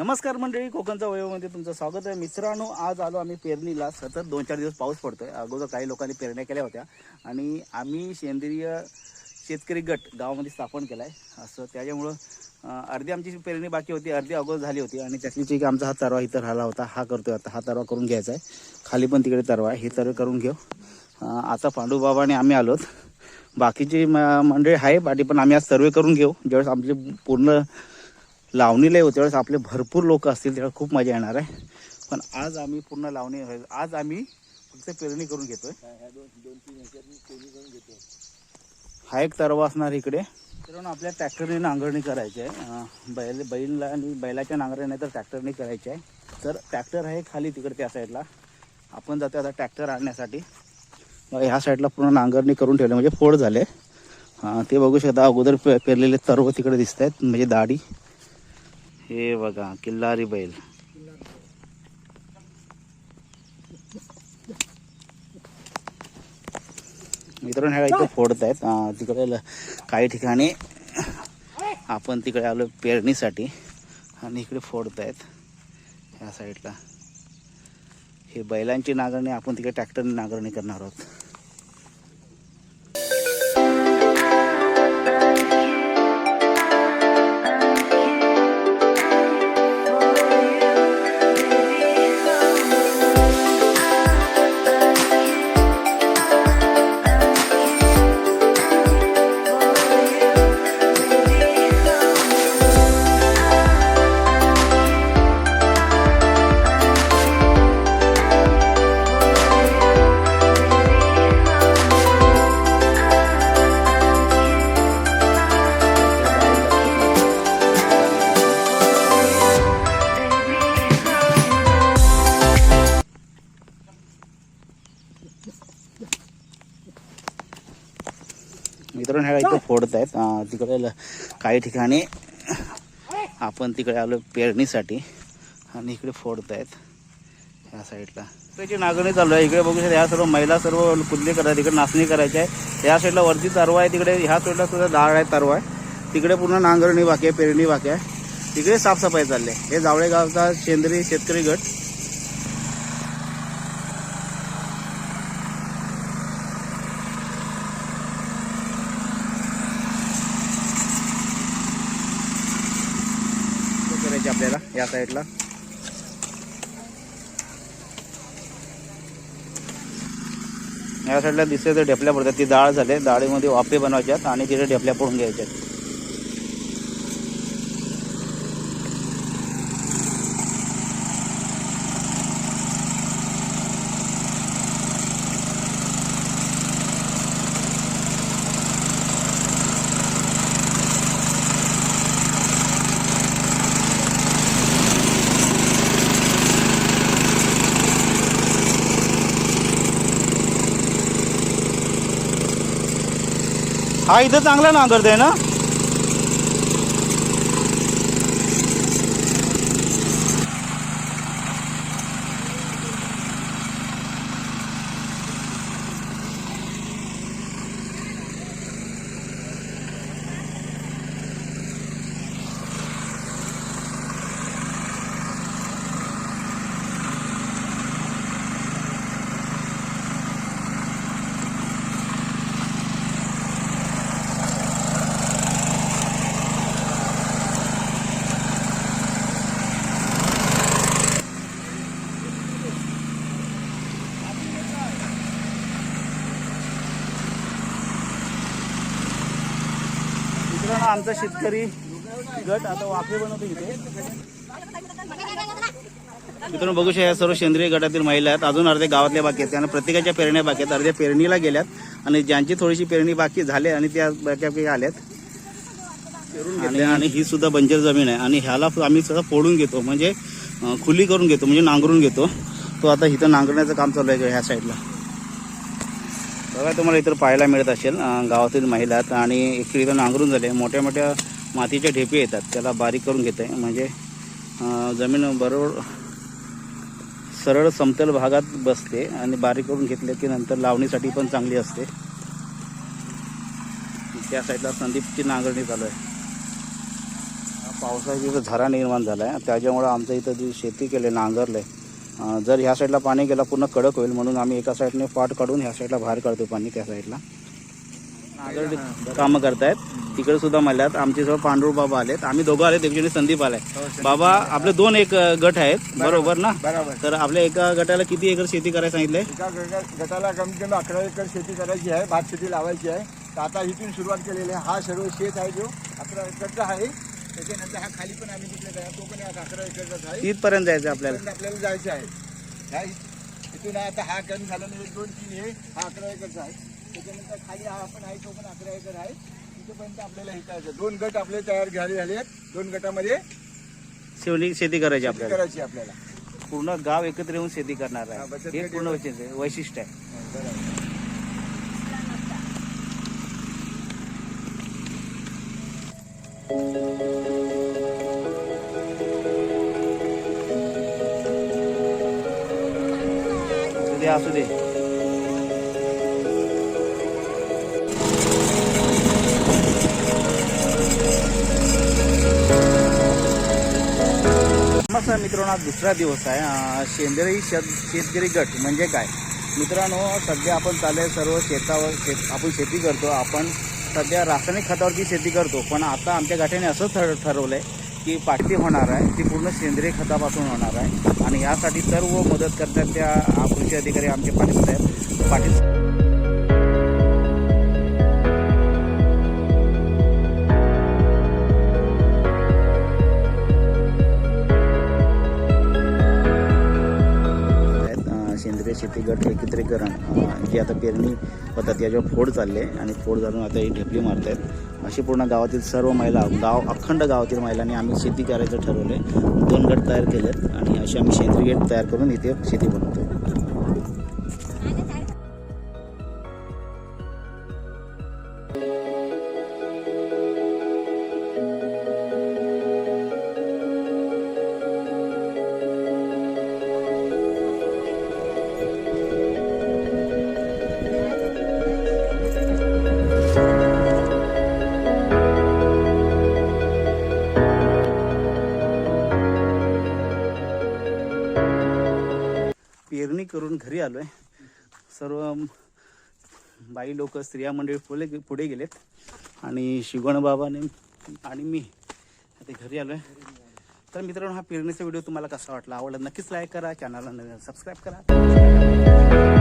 नमस्कार मंडळी, कोकणचा वयोमध्ये तुमचं स्वागत आहे. मित्रांनो, आज आलो आम्ही पेरणीला. सतत 2-4 दिवस पाऊस पडतोय. अगोदर काही लोकांनी पेरण्या केल्या होत्या आणि आम्ही सेंद्रिय शेतकरी गट गावामध्ये स्थापन केला आहे. असं त्याच्यामुळं अर्धी आमची पेरणी बाकी होती, अर्धी अगोदर झाली होती आणि त्यातली एक आमचा हा तरवा इथं राहिला होता. हा करतोय आता. हा तरवा करून घ्यायचा आहे. खाली पण तिकडे तरवा आहे. हे तरवे करून घेऊ. आता पांडूबाबाने आम्ही आलोत. बाकीची मंडळी आहे पाठी, पण आम्ही आज सर्वे करून घेऊ. ज्यावेळेस आमचे पूर्ण लावणीला येऊ त्यावेळेस आपले भरपूर लोक असतील, त्यावेळेस खूप मजा येणार आहे. पण आज आम्ही पूर्ण लावणी, आज आम्ही फक्त पेरणी करून घेतोय. हा एक तरवा असणार इकडे. तर आपल्या ट्रॅक्टरने नांगरणी करायची आहे. बैलला आणि बैलाच्या नांगरणी नाही तर ट्रॅक्टरने करायची आहे. तर ट्रॅक्टर आहे खाली तिकडे त्या साईडला. आपण जातो आता ट्रॅक्टर आणण्यासाठी. ह्या साईडला पूर्ण नांगरणी करून ठेवले, म्हणजे फोड झाले. ते बघू शकता. अगोदर पेरलेले तरव तिकडे दिसत आहेत, म्हणजे दाढी. हे बघा, किल्लारी बैल. मित्रांनो, ह्या इथं फोडत आहेत. तिकडे काही ठिकाणी आपण तिकडे आलो पेरणीसाठी आणि इकडे फोडत आहेत ह्या साईडला. हे बैलांची नांगरणी, आपण तिकडे ट्रॅक्टरने नांगरणी करणार आहोत. मित्रांनो, ह्या इथं फोडत आहेत. तिकडे काही ठिकाणी आपण तिकडे आलो पेरणीसाठी आणि इकडे फोडत आहेत ह्या साईडला. त्याची नांगरणी चालू आहे. इकडे बघू शकता, ह्या सर्व महिला सर्व कुदली करतात. इकडे नाचणी करायची आहे. ह्या साईडला वरती तरवा आहे. तिकडे ह्या साईडला सुद्धा दाळ आहे, तरवा आहे. तिकडे पूर्ण नांगरणी बाकी आहे, पेरणी बाकी आहे. तिकडे साफसफाई चालली आहे. हे जावळे गावचा सेंद्रिय शेतकरी गट. करायचे आपल्याला या साईडला. या साईडला दिसते तर ढेपल्या पडतात. ती डाळ झाले, डाळीमध्ये वाफे बनवायच्यात आणि तिथे ढेपल्या पडून घ्यायच्यात. हा इथं चांगला नांगरतोय ना. आमचा शेतकरी गट आता वाफे बनवतो इथे. मित्रांनो, बघू शकता, सर्व सेंद्रिय गटातील महिला आहेत. अजून अर्धे गावातल्या बाकी आहेत. त्यांना प्रत्येकाच्या पेरण्या बाकी आहेत. अर्ध्या पेरणीला गेल्यात आणि ज्यांची थोडीशी पेरणी बाकी झाली आणि त्या बऱ्यापैकी आल्यात. आणि ही सुद्धा बंजर जमीन आहे आणि ह्याला आम्ही सुद्धा फोडून घेतो, म्हणजे खुली करून घेतो, म्हणजे नांगरून घेतो. तो आता इथं नांगरण्याचं काम चालू आहे ह्या साईडला. बघा, तुम्हाला इतर पाहायला मिळत असेल गावातील महिला आहेत आणि इकडे इथं नांगरून झाले. मोठ्या मोठ्या मातीचे ढेपे येतात, त्याला बारीक करून घेत आहे, म्हणजे जमीन बरोबर सरळ समतल भागात बसते आणि बारीक करून घेतले की नंतर लावणीसाठी पण चांगली असते. त्या साईडला संदीपची नांगरणी चालू आहे. पावसाची इथं झरा निर्माण झाला आहे, त्याच्यामुळं आमचं इथं जी शेती केले नांगरले, जर ह्या साईडला पाणी गेला पूर्ण कडक होईल म्हणून आम्ही एका साईडने पाट काढून ह्या साईडला बाहेर काढतो पाणी. त्या साईडला नांगर कामं करतायत. तिकडे सुद्धा मळ्यात आमच्याजवळ पांडुर बाबा आलेत, आम्ही दोघं आलेत, एक जणी संदीप आलाय. बाबा आपले 2 एक गट आहेत बरोबर ना? बरोबर. तर आपल्या एका गटाला किती एकर शेती करायला सांगितलंय? एका गटाला कमीत कमी 11 एकर शेती करायची आहे, भात शेती लावायची आहे. तर आता इथून सुरुवात केलेली आहे. हा सर्व शेत आहे जो 11 एकरचा आहे. त्याच्यानंतर हा खाली पण आम्ही तिकडे आहे, तो पण 11 एकरचाच आहे. तिथपर्यंत जायचं आपल्याला. आपल्याला जायचं आहे. ह्या इथून आता हा कमी झाल्याने 1 2 3 हे हा 11 एकरचा आहे. त्याच्यानंतर खाली हा पण आहे, तो पण 11 एकर आहे. तिथेपर्यंत आपल्याला हितायचं. 2 गट आपले तयार झाले आहेत. 2 गटामध्ये शेती करायची आपल्याला. करायची आपल्याला. पूर्ण गाव एकत्र येऊन शेती करणार आहे, हे पूर्ण वैशिष्ट्य आहे. असू दे. नमस्कार मित्रांनो, आज दुसरा दिवस आहे. सेंद्रिय शेतकरी गट म्हणजे काय मित्रांनो? सध्या आपण चालले सर्व शेतावर आपण शेती करतो. आपण सध्या रासायनिक खतावरची शेती करतो, पण आता आमच्या गटाने असं ठरवलं आहे की पाठी होणार आहे ती पूर्ण सेंद्रिय खतापासून होणार आहे. आणि यासाठी सर्व मदत करतात त्या कृषी अधिकारी आमचे पाटील साहेब. पाटील सेंद्रिय शेती गट एकत्रीकरण जे आता पेरणी होतात याच्यावर फोड चालले आणि फोड झालून आता ही ढेपली मारत आहेत. अशी पूर्ण गावातील सर्व महिला, अखंड गावातील महिलांनी आम्ही शेती करायचं ठरवले. 2 गट तयार केलेत आणि अशी आम्ही सेंद्रिय गट तयार करून इथे शेती बनवतो. पेरणी करून घरी आलो आहे. सर्व बाई लोक, स्त्रिया मंडळी पुढे गेलेत आणि शिवगणबाबाने आणि मी आता घरी आलो आहे. तर मित्रांनो, हा पेरणीचा व्हिडिओ तुम्हाला कसा वाटला? आवडला नक्कीच लाईक करा, चॅनलला सबस्क्राईब करा.